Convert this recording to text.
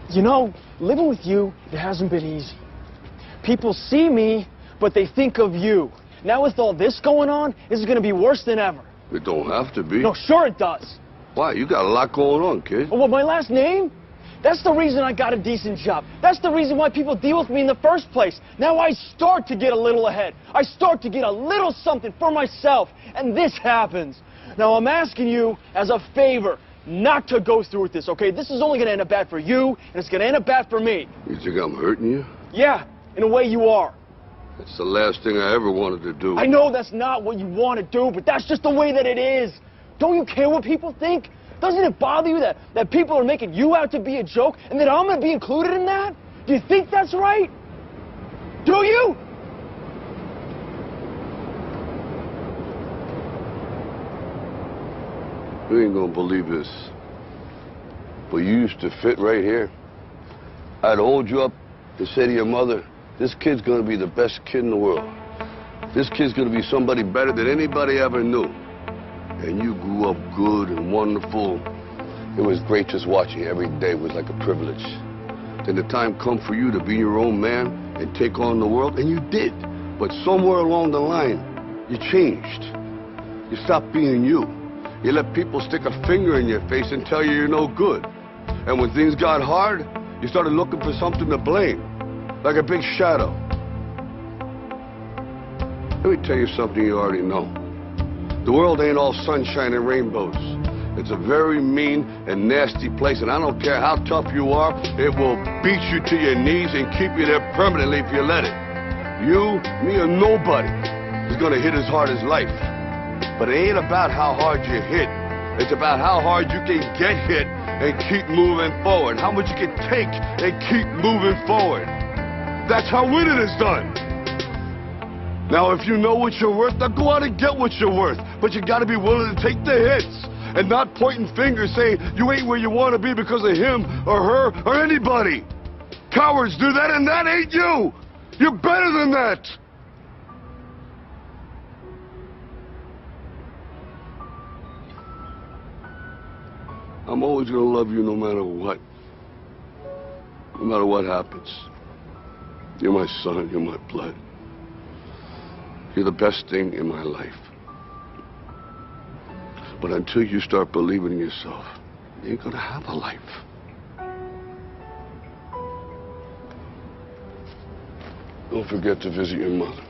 You know, living with you, it hasn't been easy. People see me, but they think of you. Now with all this going on, this is going to be worse than ever. It don't have to be. No, sure it does. Why? You got a lot going on, kid. Oh, what, my last name? That's the reason I got a decent job. That's the reason why people deal with me in the first place. Now I start to get a little ahead. I start to get a little something for myself. And this happens. Now I'm asking you as a favor not to go through with this, okay? This is only going to end up bad for you, and it's going to end up bad for me. You think I'm hurting you? Yeah, in a way you are. That's the last thing I ever wanted to do. I know that's not what you want to do, but that's just the way that it is. Don't you care what people think? Doesn't it bother you that people are making you out to be a joke and that I'm going to be included in that? Do you think that's right? Do you? You ain't gonna believe this, but you used to fit right here. I'd hold you up and say to your mother, this kid's gonna be the best kid in the world. This kid's gonna be somebody better than anybody ever knew. And you grew up good and wonderful. It was great just watching you every day. It was like a privilege. Then the time come for you to be your own man and take on the world, and you did. But somewhere along the line, you changed. You stopped being you. You let people stick a finger in your face and tell you you're no good. And when things got hard, you started looking for something to blame, like a big shadow. Let me tell you something you already know. The world ain't all sunshine and rainbows. It's a very mean and nasty place, and I don't care how tough you are, it will beat you to your knees and keep you there permanently if you let it. You, me, or nobody is gonna hit as hard as life. But it ain't about how hard you hit. It's about how hard you can get hit and keep moving forward. How much you can take and keep moving forward. That's how winning is done. Now, if you know what you're worth, now go out and get what you're worth. But you gotta be willing to take the hits and not pointing fingers saying you ain't where you want to be because of him or her or anybody. Cowards do that, and that ain't you. You're better than that. I'm always going to love you no matter what. No matter what happens. You're my son, you're my blood. You're the best thing in my life. But until you start believing in yourself, you ain't going to have a life. Don't forget to visit your mother.